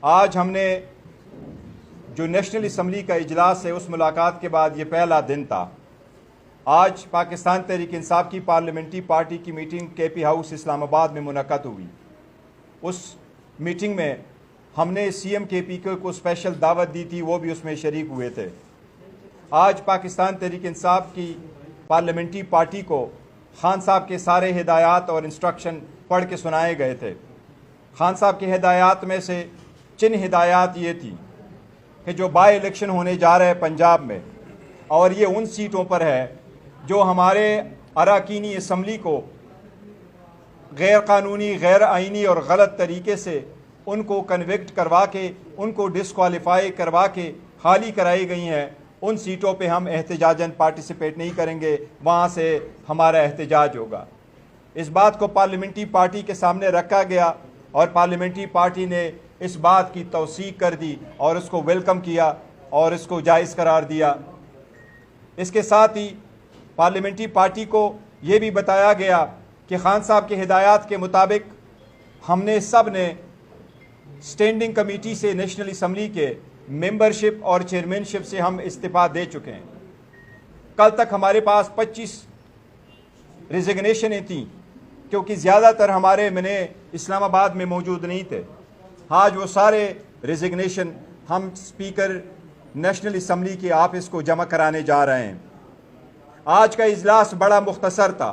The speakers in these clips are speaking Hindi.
आज हमने जो नेशनल असम्बली का इजलास है उस मुलाकात के बाद ये पहला दिन था। आज पाकिस्तान तहरीक इंसाफ की पार्लियामेंट्री पार्टी की मीटिंग KP हाउस इस्लामाबाद में मुनक़द हुई। उस मीटिंग में हमने CM KP को स्पेशल दावत दी थी, वो भी उसमें शरीक हुए थे। आज पाकिस्तान तहरीक इंसाफ की पार्लियामेंट्री पार्टी को खान साहब के सारे हिदायत और इंस्ट्रक्शन पढ़ के सुनाए गए थे। खान साहब की हिदायत में से चंद हिदायत ये थी कि जो बाई इलेक्शन होने जा रहे हैं पंजाब में, और ये उन सीटों पर है जो हमारे अरकानी असम्बली को गैर कानूनी, गैर आइनी और गलत तरीके से उनको कन्विक्ट करवा के, उनको डिस्क्वालीफाई करवा के खाली कराई गई हैं। उन सीटों पे हम एहतजाजन पार्टिसिपेट नहीं करेंगे, वहाँ से हमारा एहतजाज होगा। इस बात को पार्लियामेंट्री पार्टी के सामने रखा गया और पार्लियामेंट्री पार्टी ने इस बात की तौसीक कर दी और उसको वेलकम किया और इसको जायज़ करार दिया। इसके साथ ही पार्लियामेंट्री पार्टी को ये भी बताया गया कि खान साहब के हिदायत के मुताबिक हमने सब ने स्टैंडिंग कमेटी से नेशनल असम्बली के मेंबरशिप और चेयरमैनशिप से हम इस्तीफ़ा दे चुके हैं। कल तक हमारे पास 25 रिजिग्नेशनें थीं क्योंकि ज़्यादातर हमारे मैंने इस्लामाबाद में मौजूद नहीं थे। आज वो सारे रिजिग्नेशन हम स्पीकर नेशनल असम्बली के ऑफिस को जमा कराने जा रहे हैं। आज का इजलास बड़ा मुख्तसर था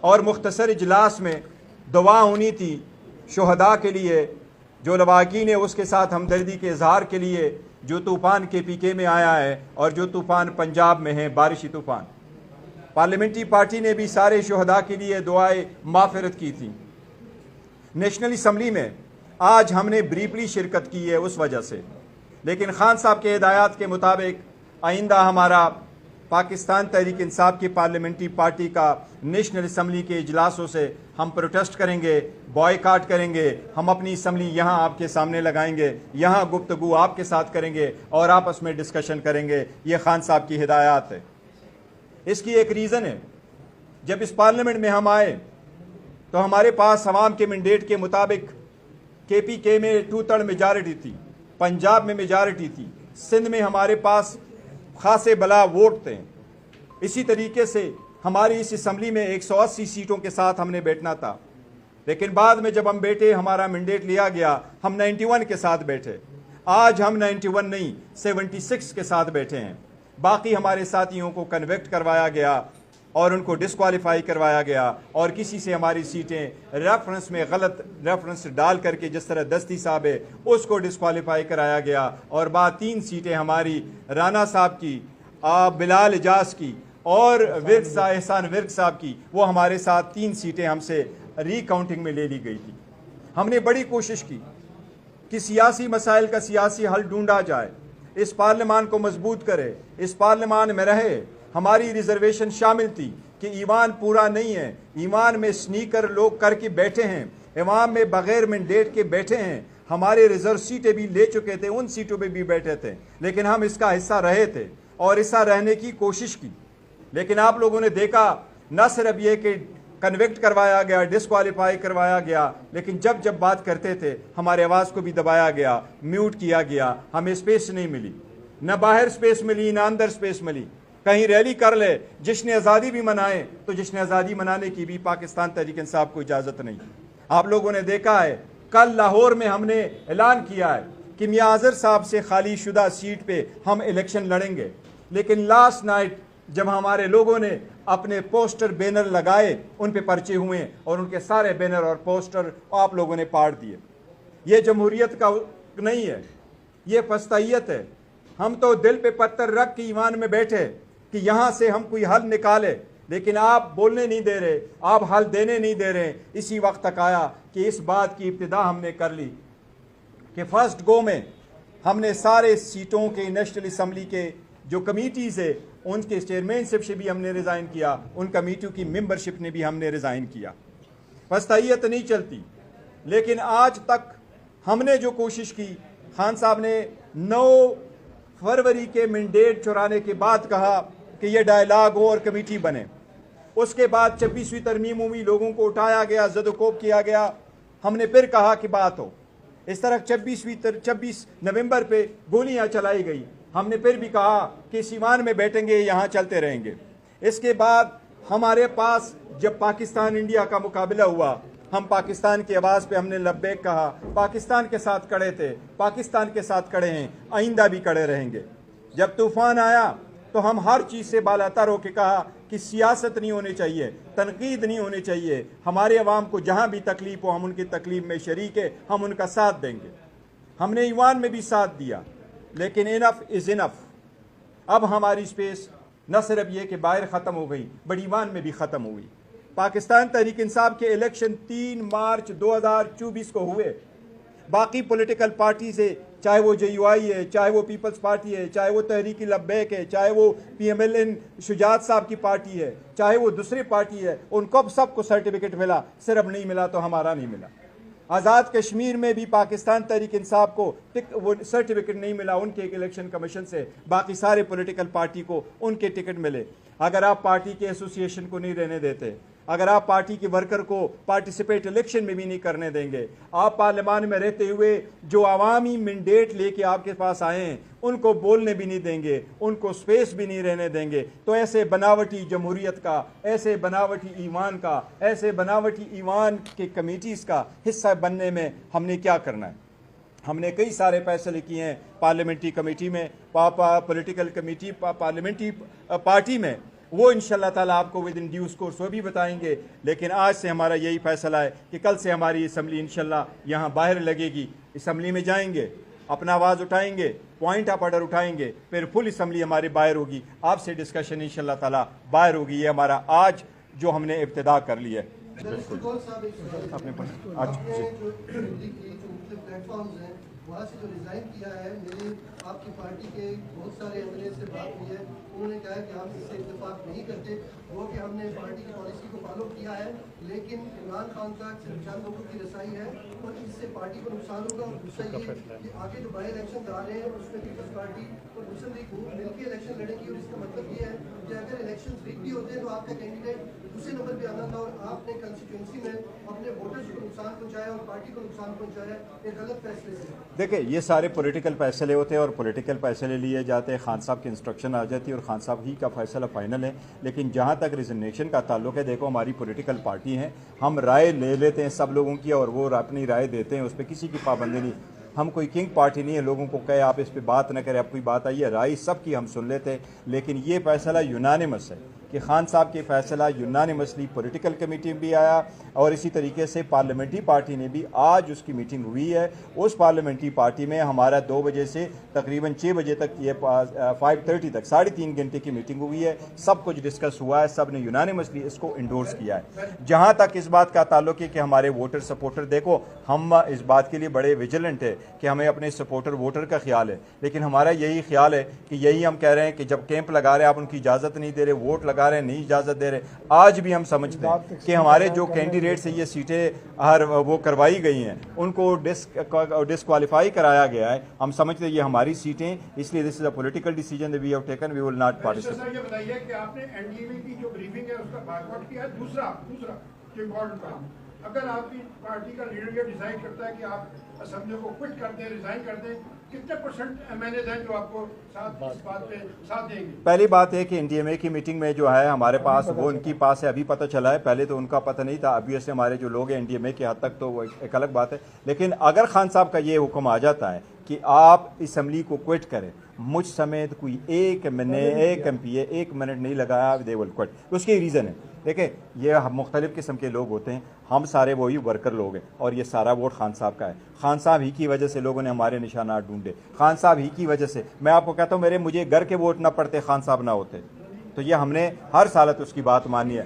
और मुख्तसर इजलास में दुआ होनी थी शुहदा के लिए, जो लवाकीन है उसके साथ हमदर्दी के इजहार के लिए, जो तूफ़ान KPK में आया है और जो तूफ़ान पंजाब में है, बारिशी तूफ़ान। पार्लियामेंट्री पार्टी ने भी सारे शुहदा के लिए दुआए माफ़िरत की थी। नेशनल असम्बली में आज हमने ब्रीफली शिरकत की है उस वजह से, लेकिन खान साहब के हिदायत के मुताबिक आइंदा हमारा पाकिस्तान तहरीक इंसाफ की पार्लियामेंट्री पार्टी का नेशनल असम्बली के इजलासों से हम प्रोटेस्ट करेंगे, बॉयकाट करेंगे। हम अपनी असम्बली यहाँ आपके सामने लगाएंगे, यहाँ गुफ्तगू आपके साथ करेंगे और आपस में डिस्कशन करेंगे। ये खान साहब की हिदायत है। इसकी एक रीज़न है, जब इस पार्लियामेंट में हम आए तो हमारे पास अवाम के मैंडेट के मुताबिक KPK में 2/3 मेजॉरिटी थी, पंजाब में मेजॉरिटी थी, सिंध में हमारे पास खासे बला वोट थे। इसी तरीके से हमारी इस असम्बली में 180 सीटों के साथ हमने बैठना था, लेकिन बाद में जब हम बैठे, हमारा मैंडेट लिया गया, हम 91 के साथ बैठे। आज हम 91 नहीं 76 के साथ बैठे हैं। बाकी हमारे साथियों को कन्वेक्ट करवाया गया और उनको डिस्क्वालीफाई करवाया गया और किसी से हमारी सीटें रेफरेंस में गलत रेफरेंस डाल करके, जिस तरह दस्ती साहब है उसको डिस्क्वालीफाई कराया गया और बाद 3 सीटें हमारी राना साहब की, बिलाल एजाज की और एहसान विर्क साहब की, वो हमारे साथ 3 सीटें हमसे रिकाउंटिंग में ले ली गई थी। हमने बड़ी कोशिश की कि सियासी मसाइल का सियासी हल ढूंढा जाए, इस पार्लियामान को मजबूत करे, इस पार्लियामान में रहे। हमारी रिजर्वेशन शामिल थी कि ईमान पूरा नहीं है, ईमान में स्नीकर लोग करके बैठे हैं, इमाम में बगैर मैंडेट के बैठे हैं। हमारे रिजर्व सीटें भी ले चुके थे, उन सीटों पे भी बैठे थे, लेकिन हम इसका हिस्सा रहे थे और हिस्सा रहने की कोशिश की। लेकिन आप लोगों ने देखा, न सिर्फ ये कि कन्विक्ट करवाया गया, डिस्क्वालीफाई करवाया गया, लेकिन जब जब बात करते थे हमारे आवाज़ को भी दबाया गया, म्यूट किया गया। हमें स्पेस नहीं मिली, न बाहर स्पेस मिली, न अंदर स्पेस मिली। कहीं रैली कर ले, जिसने आज़ादी भी मनाए, तो जिसने आज़ादी मनाने की भी पाकिस्तान तहरीक इंसाफ को इजाज़त नहीं। आप लोगों ने देखा है, कल लाहौर में हमने ऐलान किया है कि मियां आज़र साहब से खाली शुदा सीट पे हम इलेक्शन लड़ेंगे, लेकिन लास्ट नाइट जब हमारे लोगों ने अपने पोस्टर बैनर लगाए, उन पे पर्चे हुए और उनके सारे बैनर और पोस्टर आप लोगों ने पाड़ दिए। ये जमहूरियत का नहीं है, ये फस्तायत है। हम तो दिल पे पत्थर रख के ईमान में बैठे कि यहाँ से हम कोई हल निकाले, लेकिन आप बोलने नहीं दे रहे, आप हल देने नहीं दे रहे। इसी वक्त तक आया कि इस बात की इब्तिदा हमने कर ली कि फर्स्ट गो में हमने सारे सीटों के नेशनल असम्बली के जो कमीटीज़ है उनके चेयरमैनशिप से भी हमने रिज़ाइन किया, उन कमेटियों की मेंबरशिप ने भी हमने रिज़ाइन किया। फस्तायत नहीं चलती, लेकिन आज तक हमने जो कोशिश की, खान साहब ने 9 फरवरी के मैंडेट चुराने के बाद कहा कि ये डायलॉग हो और कमेटी बने। उसके बाद 26वीं तरमीम हुई, लोगों को उठाया गया, ज़दोकोब किया गया। हमने फिर कहा कि बात हो, इस तरह 26 नवंबर पे गोलियां चलाई गई। हमने फिर भी कहा कि सीमान में बैठेंगे, यहाँ चलते रहेंगे। इसके बाद हमारे पास जब पाकिस्तान इंडिया का मुकाबला हुआ, हम पाकिस्तान की आवाज़ पे हमने लब्बैक कहा, पाकिस्तान के साथ खड़े थे, पाकिस्तान के साथ खड़े हैं, आइंदा भी खड़े रहेंगे। जब तूफान आया तो हम हर चीज़ से बालातर होकर कहा कि सियासत नहीं होनी चाहिए, तनकीद नहीं होनी चाहिए, हमारे अवाम को जहाँ भी तकलीफ हो हम उनकी तकलीफ में शरीक है, हम उनका साथ देंगे। हमने ईवान में भी साथ दिया, लेकिन इनफ इज़ इनफ। अब हमारी स्पेस न सिर्फ ये कि बाहर ख़त्म हो गई, बड़ी ईवान में भी ख़त्म हो गई। पाकिस्तान तहरीक इंसाफ के इलेक्शन 3 मार्च 2024 को हुए। बाकी पॉलिटिकल पार्टी से, चाहे वो JUI है, चाहे वो पीपल्स पार्टी है, चाहे वो तहरीकी लब्बैक है, चाहे वो PMLN शुजात साहब की पार्टी है, चाहे वो दूसरी पार्टी है, उनको सबको सर्टिफिकेट मिला, सिर्फ नहीं मिला तो हमारा नहीं मिला। आज़ाद कश्मीर में भी पाकिस्तान तहरीक इंसाफ को वो सर्टिफिकेट नहीं मिला उनके इलेक्शन कमीशन से, बाकी सारे पॉलिटिकल पार्टी को उनके टिकट मिले। अगर आप पार्टी के एसोसिएशन को नहीं रहने देते, अगर आप पार्टी के वर्कर को पार्टिसिपेट इलेक्शन में भी नहीं करने देंगे, आप पार्लियामान में रहते हुए जो आवामी मैंडेट लेके आपके पास आए हैं उनको बोलने भी नहीं देंगे, उनको स्पेस भी नहीं रहने देंगे, तो ऐसे बनावटी जमहूरियत का, ऐसे बनावटी ईवान का, ऐसे बनावटी ईवान के कमेटीज़ का हिस्सा बनने में हमने क्या करना है? हमने कई सारे फैसले किए हैं पार्लियामेंट्री कमेटी में, पॉलिटिकल कमेटी, पार्लियामेंट्री पार्टी में, वो इंशाल्लाह ताला आपको विद इन ड्यू कोर्स वो भी बताएंगे। लेकिन आज से हमारा यही फैसला है कि कल से हमारी असम्बली इंशाल्लाह यहाँ बाहर लगेगी, असम्बली में जाएंगे, अपना आवाज़ उठाएंगे, पॉइंट ऑफ ऑर्डर उठाएंगे, फिर फुल असम्बली हमारी बाहर होगी, आपसे डिस्कशन इंशाल्लाह ताला बाहर होगी। ये हमारा आज जो हमने इब्तिदा कर लिया है। वहाँ से जो रिज़ाइन किया है, मेरी आपकी पार्टी के बहुत सारे MLA से बात हुई है, उन्होंने कहा है कि हम इससे इत्तेफाक नहीं करते, वो कि हमने पार्टी की पॉलिसी को फॉलो किया है, लेकिन इमरान खान का सिर्फ चंद लोगों की रसाई है और इससे पार्टी को नुकसान होगा। और दूसरा ये कि आगे जो बाई इलेक्शन आ रहे हैं उसमें पीपल्स पार्टी और मुस्लिम लीग मिलकर इलेक्शन लड़ेगी, और इसका मतलब ये है कि अगर इलेक्शन रिग भी होते हैं तो आपका कैंडिडेट दूसरे नंबर पर आना था और आपने कंस्टिट्यूंसी में अपने वोटर्स को नुकसान पहुँचाया और पार्टी को नुकसान पहुँचाया एक गलत फैसले से। देखिए, ये सारे पॉलिटिकल फैसले होते हैं और पॉलिटिकल फैसले लिए जाते हैं, खान साहब की इंस्ट्रक्शन आ जाती है और खान साहब ही का फैसला फाइनल है। लेकिन जहाँ तक रिजर्वेशन का ताल्लुक है, देखो हमारी पॉलिटिकल पार्टी है, हम राय ले लेते हैं सब लोगों की और वो अपनी राय देते हैं, उस पर किसी की पाबंदी नहीं। हम कोई किंग पार्टी नहीं है लोगों को कहे आप इस पर बात न करें, अब कोई बात आई है, राय सबकी हम सुन लेते हैं। लेकिन ये फैसला यूनानिमस है कि खान साहब के फैसला यूनानिमसली पॉलिटिकल कमेटी में भी आया और इसी तरीके से पार्लियामेंट्री पार्टी ने भी आज उसकी मीटिंग हुई है। उस पार्लियामेंट्री पार्टी में हमारा 2 बजे से तकरीबन 6 बजे तक, ये 5:30 तक 3.5 घंटे की मीटिंग हुई है। सब कुछ डिस्कस हुआ है, सब ने यूनानिमसली इसको इंडोर्स किया है। जहाँ तक इस बात का ताल्लुक है कि हमारे वोटर सपोर्टर, देखो हम इस बात के लिए बड़े विजिलेंट है कि हमें अपने सपोर्टर वोटर का ख्याल है, लेकिन हमारा यही ख्याल है कि यही हम कह रहे हैं कि जब कैंप लगा रहे हैं आप उनकी इजाज़त नहीं दे रहे, वोट लगा रहे हैं नहीं इजाज़त दे रहे। आज भी हम समझते हैं कि हमारे जो कैंडिडेट से ये सीटें वो करवाई गई हैं उनको डिस्क्वालीफाई कराया गया है। हम समझते हैं ये हमारी सीटें, इसलिए this is a political decision we have taken, we will not participate. ये बताइए कि आपने एनडीए की जो ब्रीफिंग है उसका बायकॉट किया है। दूसरा जो इम्पोर्टेंट काम, अगर आपकी पार्टी का लीडर ये डिसाइड करता है कि आप असेंबली को क्विट कर दें, रिजाइन कर दें, कितने परसेंट MNAs हैं जो आपको इस बात पे साथ देंगे? पहली बात है कि NDMA की मीटिंग में जो है हमारे पास वो उनकी पास है, अभी पता चला है, पहले तो उनका पता नहीं था। अभी से हमारे जो लोग हैं NDMA के हद तक तो वो एक अलग बात है। लेकिन अगर खान साहब का ये हुक्म आ जाता है कि आप असम्बली को क्विट करें, मुझ समेत कोई एक MPA 1 मिनट नहीं लगाया, दे विल क्विट। उसके रीज़न है, देखिए ये मुख्तलिफ़ किस्म के लोग होते हैं, हम सारे वही वर्कर लोग हैं और ये सारा वोट खान साहब का है। खान साहब ही की वजह से लोगों ने हमारे निशानात ढूंढे, खान साहब ही की वजह से। मैं आपको कहता हूँ मुझे घर के वोट ना पड़ते, खान साहब ना होते, तो ये हमने हर सालत उसकी बात मानी है।